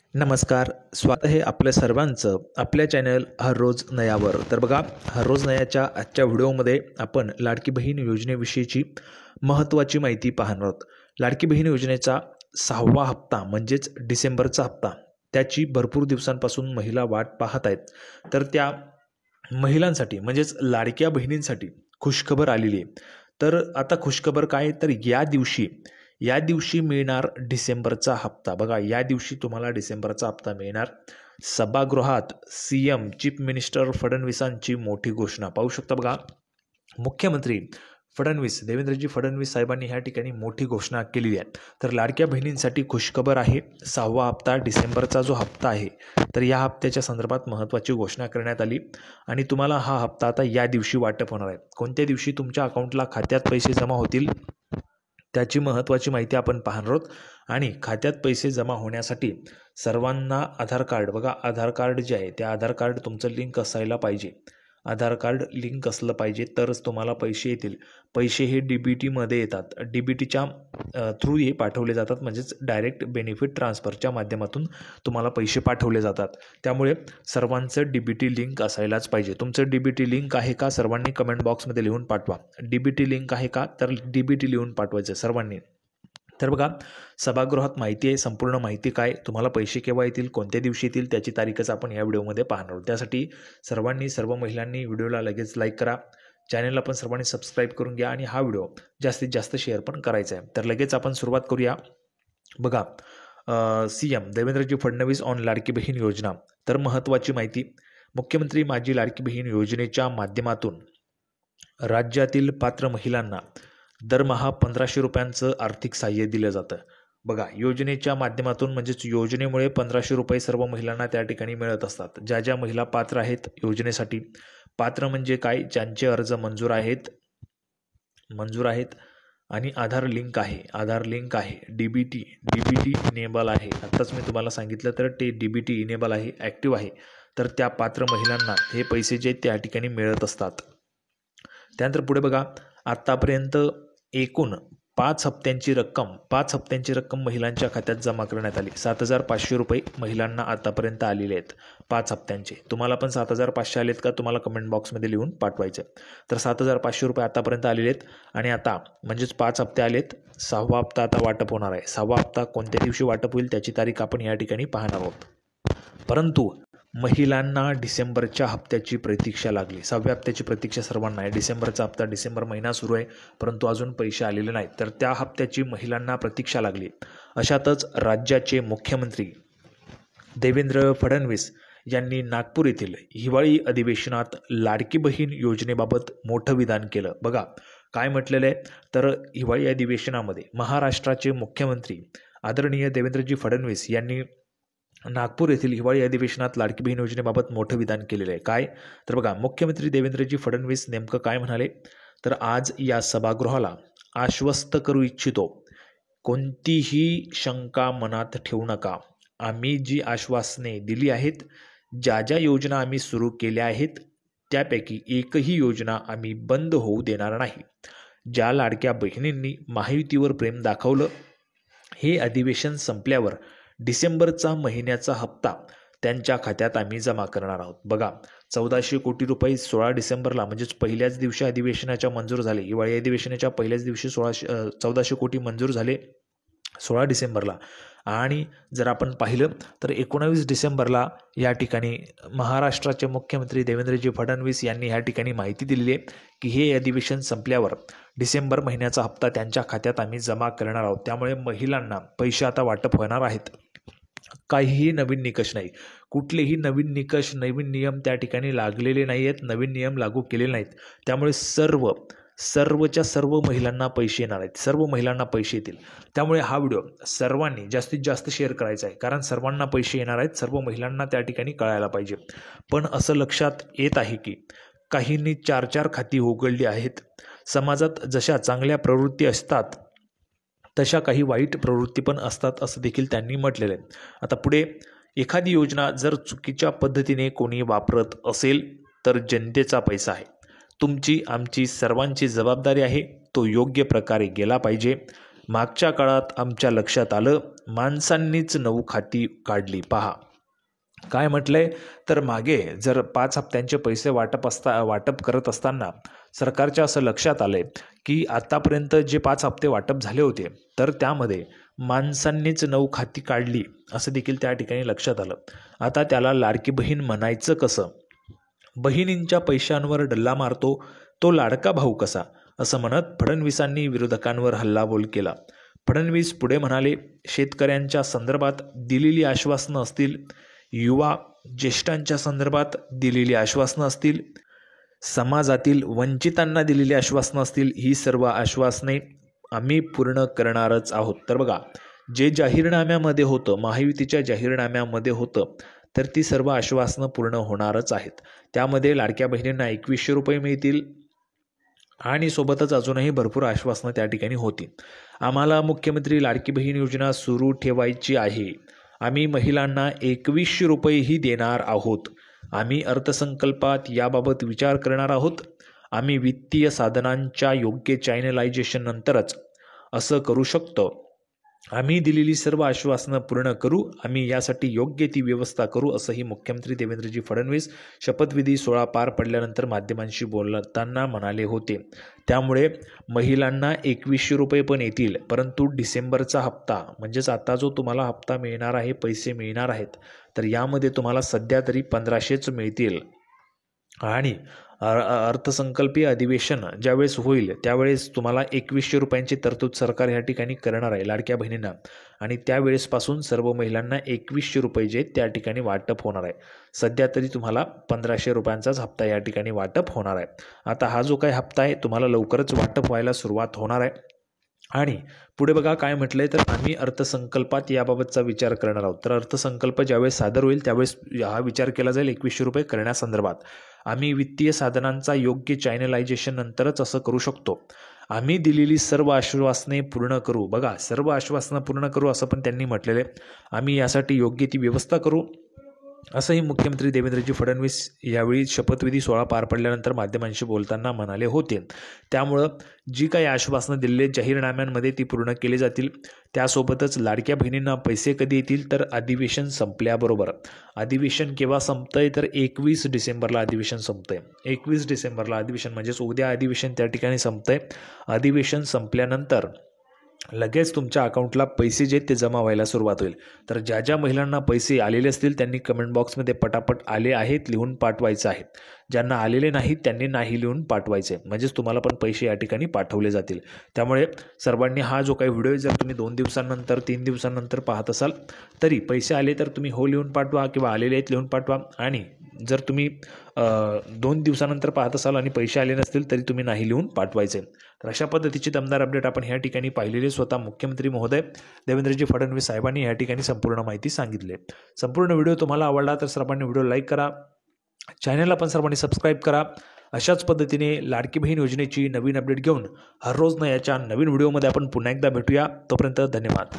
नमस्कार. स्वागत आहे आपल्या सर्वांचं आपल्या चॅनल हर रोज नयावर. तर बघा, हर रोज नयाच्या आजच्या व्हिडिओमध्ये आपण लाडकी बहीण योजनेविषयीची महत्त्वाची माहिती पाहणार आहोत. लाडकी बहीण योजनेचा 6वा हप्ता म्हणजेच डिसेंबरचा हप्ता, त्याची भरपूर दिवसांपासून महिला वाट पाहत आहेत. तर त्या महिलांसाठी म्हणजेच लाडक्या बहिणींसाठी खुशखबर आलेली आहे. तर आता खुशखबर काय, तर या दिवशी मिळणार डिसेंबरचा हप्ता. बघा, या दिवशी तुम्हाला डिसेंबरचा हप्ता मिळणार. सभागृहात CM चीफ मिनिस्टर फडणवीसांची मोठी घोषणा पाहू शकता. बघा, मुख्यमंत्री देवेंद्रजी फडणवीस साहेबांनी ह्या ठिकाणी मोठी घोषणा केलेली आहे. तर लाडक्या बहिणींसाठी खुशखबर आहे. 6वा हप्ता डिसेंबरचा जो हप्ता आहे, तर या हप्त्याच्या संदर्भात महत्त्वाची घोषणा करण्यात आली आणि तुम्हाला हा हप्ता आता या दिवशी वाटप होणार आहे. कोणत्या दिवशी तुमच्या अकाउंटला खात्यात पैसे जमा होतील त्याची महत्त्वाची माहिती आपण पाहणार आहोत. आणि खात्यात पैसे जमा होण्यासाठी सर्वांना आधार कार्ड, बघा आधार कार्ड जे आहे त्या आधार कार्ड तुमचं लिंक असायला पाहिजे. आधार कार्ड लिंक असलं पाहिजे तरच तुम्हाला पैसे येतील. पैसे हे DBTमध्ये येतात. DBTच्या थ्रू हे पाठवले जातात, म्हणजेच डायरेक्ट बेनिफिट ट्रान्सफरच्या माध्यमातून तुम्हाला पैसे पाठवले जातात. त्यामुळे सर्वांचं DBT लिंक असायलाच पाहिजे. तुमचं DBT लिंक आहे का सर्वांनी कमेंट बॉक्समध्ये लिहून पाठवा. DBT लिंक आहे का, तर DBT लिहून पाठवायचं सर्वांनी. तर बघा, सभागृहात माहिती आहे. संपूर्ण माहिती काय, तुम्हाला पैसे केव्हा येतील, कोणत्या दिवशी येतील, त्याची तारीखच आपण या व्हिडिओमध्ये पाहणार आहोत. त्यासाठी सर्व महिलांनी व्हिडिओला लगेच लाईक करा, चॅनलला पण सर्वांनी सबस्क्राईब करून घ्या आणि हा व्हिडिओ जास्तीत जास्त शेअर पण करायचा आहे. तर लगेच आपण सुरुवात करूया. बघा, CM Devendraji Fadnavis on Ladki Bahin योजना. तर महत्त्वाची माहिती, मुख्यमंत्री माझी लाडकी बहीण योजनेच्या माध्यमातून राज्यातील पात्र महिलांना दरमहा 1500 रुपयांचं आर्थिक सहाय्य दिलं जातं. बघा, योजनेच्या माध्यमातून म्हणजेच योजनेमुळे 1500 रुपये सर्व महिलांना त्या ठिकाणी मिळत असतात. ज्या महिला पात्र आहेत योजनेसाठी, पात्र म्हणजे काय, ज्यांचे अर्ज मंजूर आहेत आणि आधार लिंक आहे, DBT इनेबल आहे. आत्ताच मी तुम्हाला सांगितलं तर ते DBT इनेबल आहे, ॲक्टिव्ह आहे. तर त्या पात्र महिलांना हे पैसे जे त्या ठिकाणी मिळत असतात. त्यानंतर पुढे बघा, आत्तापर्यंत एकूण 5 हप्त्यांची रक्कम महिलांच्या खात्यात जमा करण्यात आली. 7500 रुपये महिलांना आतापर्यंत आलेले आहेत 5 हप्त्यांचे. तुम्हाला पण 7500 आलेत का, तुम्हाला कमेंट बॉक्समध्ये लिहून पाठवायचं. तर 7500 रुपये आतापर्यंत आलेले आहेत आणि आता म्हणजेच 5 हप्ते आलेत. 6वा हप्ता आता वाटप होणार आहे. 6वा हप्ता कोणत्या दिवशी वाटप होईल त्याची तारीख आपण या ठिकाणी पाहणार आहोत. परंतु महिलांना डिसेंबरच्या हप्त्याची प्रतीक्षा लागली. 6व्या हप्त्याची प्रतीक्षा सर्वांना आहे. डिसेंबरचा हप्ता, डिसेंबर महिना सुरू आहे, परंतु अजून पैसे आलेले नाहीत. तर त्या हप्त्याची महिलांना प्रतीक्षा लागली. अशातच राज्याचे मुख्यमंत्री देवेंद्र फडणवीस यांनी नागपूर येथील हिवाळी अधिवेशनात लाडकी बहीण योजनेबाबत मोठं विधान केलं. बघा काय म्हटलेलं आहे, तर हिवाळी अधिवेशनामध्ये महाराष्ट्राचे मुख्यमंत्री आदरणीय देवेंद्रजी फडणवीस यांनी नागपूर येथील हिवाळी अधिवेशनात लाडकी बहीण योजनेबाबत मोठं विधान केलेलं आहे. काय, तर बघा, मुख्यमंत्री देवेंद्रजी फडणवीस नेमकं काय म्हणाले, तर आज या सभागृहाला आश्वस्त करू इच्छितो, कोणतीही शंका मनात ठेवू नका. आम्ही जी आश्वासने दिली आहेत, ज्या योजना आम्ही सुरू केल्या आहेत, त्यापैकी एकही योजना आम्ही बंद होऊ देणार नाही. ज्या लाडक्या बहिणींनी महायुतीवर प्रेम दाखवलं, हे अधिवेशन संपल्यावर डिसेंबरचा महिन्याचा हप्ता त्यांच्या खात्यात आम्ही जमा करणार आहोत. बघा, 1400 कोटी रुपये 16 डिसेंबरला म्हणजेच पहिल्याच दिवशी अधिवेशनाच्या मंजूर झाले. हिवाळी अधिवेशनाच्या पहिल्याच दिवशी 1400 कोटी मंजूर झाले 16 डिसेंबरला. आणि जर आपण पाहिलं तर 19 डिसेंबरला या ठिकाणी महाराष्ट्राचे मुख्यमंत्री देवेंद्रजी फडणवीस यांनी ह्या ठिकाणी माहिती दिलेली आहे की हे अधिवेशन संपल्यावर डिसेंबर महिन्याचा हप्ता त्यांच्या खात्यात आम्ही जमा करणार आहोत. त्यामुळे महिलांना पैसे आता वाटप होणार आहेत. काहीही नवीन निकष नाही, कुठलेही नवीन निकष, नवीन नियम त्या ठिकाणी लागलेले नाही आहेत, नवीन नियम लागू केलेले नाहीत. त्यामुळे सर्वच्या सर्व महिलांना पैसे येणार आहेत, सर्व महिलांना पैसे येतील. त्यामुळे हा व्हिडिओ सर्वांनी जास्तीत जास्त शेअर करायचा आहे, कारण सर्वांना पैसे येणार आहेत, सर्व महिलांना त्या ठिकाणी कळायला पाहिजे. पण असं लक्षात येत आहे की काहींनी 4 खाती उघडली आहेत. समाजात जशा चांगल्या प्रवृत्ती असतात तशा काही वाईट प्रवृत्ती पण असतात, असं देखील त्यांनी म्हटलेलं आहे. आता पुढे, एखादी योजना जर चुकीच्या पद्धतीने कोणी वापरत असेल तर जनतेचा पैसा आहे, तुमची आमची सर्वांची जबाबदारी आहे, तो योग्य प्रकारे गेला पाहिजे. मागच्या काळात आमच्या लक्षात आलं, माणसांनीच 9 खाती काढली. पहा काय म्हटलंय, तर मागे जर 5 हप्त्यांचे पैसे वाटप करत असताना सरकारच्या असं लक्षात आलंय की आतापर्यंत जे 5 हप्ते वाटप झाले होते तर त्यामध्ये माणसांनीच 9 खाती काढली असं देखील त्या ठिकाणी लक्षात आलं. आता त्याला लाडकी बहीण म्हणायचं कसं? बहिणींच्या पैशांवर डल्ला मारतो तो लाडका भाऊ कसा, असं म्हणत फडणवीसांनी विरोधकांवर हल्लाबोल केला. फडणवीस पुढे म्हणाले, शेतकऱ्यांच्या संदर्भात दिलेली आश्वासनं असतील, युवा ज्येष्ठांच्या संदर्भात दिलेली आश्वासनं असतील, समाजातील वंचितांना दिलेली आश्वासनं असतील, ही सर्व आश्वासने आम्ही पूर्ण करणारच आहोत. तर बघा, जे जाहीरनाम्यामध्ये होतं, महायुतीच्या जाहीरनाम्यामध्ये होतं, तर ती सर्व आश्वासनं पूर्ण होणारच आहेत. त्यामध्ये लाडक्या बहिणींना 2100 रुपये मिळतील आणि सोबतच अजूनही भरपूर आश्वासनं त्या ठिकाणी होती. आम्हाला मुख्यमंत्री लाडकी बहीण योजना सुरू ठेवायची आहे. आम्ही महिलांना 2100 रुपयेही देणार आहोत. आम्ही अर्थसंकल्पात याबाबत विचार करणार आहोत. आम्ही वित्तीय साधनांच्या योग्य चॅनलायझेशन नंतरच असं करू शकतो. आम्ही दिलेली सर्व आश्वासनं पूर्ण करू. आम्ही यासाठी योग्य ती व्यवस्था करू, असंही मुख्यमंत्री देवेंद्रजी फडणवीस शपथविधी सोहळा पार पडल्यानंतर माध्यमांशी बोलताना म्हणाले होते. त्यामुळे महिलांना 2100 रुपये पण येतील, परंतु डिसेंबरचा हप्ता म्हणजेच आता जो तुम्हाला हप्ता मिळणार आहे, पैसे मिळणार आहेत, तर यामध्ये तुम्हाला सध्या तरी 1500च मिळतील. आणि अर्थसंकल्पीय अधिवेशन ज्यावेळेस होईल त्यावेळेस तुम्हाला 2100 रुपयांची तरतूद सरकार या ठिकाणी करणार आहे लाडक्या बहिणींना, आणि त्यावेळेसपासून सर्व महिलांना 2100 रुपये जे त्या ठिकाणी वाटप होणार आहे. सध्या तरी तुम्हाला 1500 रुपयांचाच हप्ता या ठिकाणी वाटप होणार आहे. आता हा जो काही हप्ता आहे तुम्हाला लवकरच वाटप व्हायला सुरुवात होणार आहे. आणि पुढे बघा काय म्हटलंय, तर आम्ही अर्थसंकल्पात याबाबतचा विचार करणार आहोत. तर अर्थसंकल्प ज्यावेळेस सादर होईल त्यावेळेस हा विचार केला जाईल 2100 रुपये करण्यासंदर्भात. आम्ही वित्तीय साधनांचा योग्य चॅनलायझेशन नंतरच असं करू शकतो. आम्ही दिलेली सर्व आश्वासने पूर्ण करू. बघा, सर्व आश्वासनं पूर्ण करू असं पण त्यांनी म्हटलेलं आहे. आम्ही यासाठी योग्य ती व्यवस्था करू, असंही मुख्यमंत्री देवेंद्रजी फडणवीस यावेळी शपथविधी सोहळा पार पडल्यानंतर माध्यमांशी बोलताना म्हणाले होते. त्यामुळं जी काही आश्वासनं दिलेली जाहीरनाम्यांमध्ये ती पूर्ण केली जातील. त्यासोबतच लाडक्या बहिणींना पैसे कधी येतील, तर अधिवेशन संपल्याबरोबर. अधिवेशन केव्हा संपतंय, तर 21 डिसेंबरला अधिवेशन संपतंय. 21 डिसेंबरला अधिवेशन म्हणजेच उद्या अधिवेशन त्या ठिकाणी संपतंय. अधिवेशन संपल्यानंतर लगेच तुमच्या अकाउंटला पैसे जे ते जमा व्हायला सुरुवात होईल. तर ज्या ज्या महिलांना पैसे आलेले असतील त्यांनी कमेंट बॉक्समध्ये पटापट आले आहेत लिहून पाठवायचं आहे. ज्यांना आलेले नाहीत त्यांनी नाही लिहून पाठवायचे, म्हणजेच तुम्हाला पण पैसे या ठिकाणी पाठवले जातील. त्यामुळे सर्वांनी हा जो काही व्हिडिओ जर तुम्ही 2 दिवसांनंतर 3 दिवसांनंतर पाहत असाल तरी पैसे आले तर तुम्ही हो लिहून पाठवा किंवा आलेले आहेत लिहून पाठवा. आणि जर तुम्ही 2 दिवसानंतर पाहत असाल आणि पैसे आले नसतील तरी तुम्ही नाही लिहून पाठवायचे. तर अशा पद्धतीची दमदार अपडेट आपण ह्या ठिकाणी पाहिलेली. स्वतः मुख्यमंत्री महोदय देवेंद्रजी फडणवीस साहेबांनी या ठिकाणी संपूर्ण माहिती सांगितली. संपूर्ण व्हिडिओ तुम्हाला आवडला तर सर्वांनी व्हिडिओ लाईक करा, चॅनलला पण सर्वांनी सबस्क्राईब करा. अशाच पद्धतीने लाडकी बहीण योजनेची नवीन अपडेट घेऊन हर रोज याच्या नवीन व्हिडिओमध्ये आपण पुन्हा एकदा भेटूया. तोपर्यंत धन्यवाद.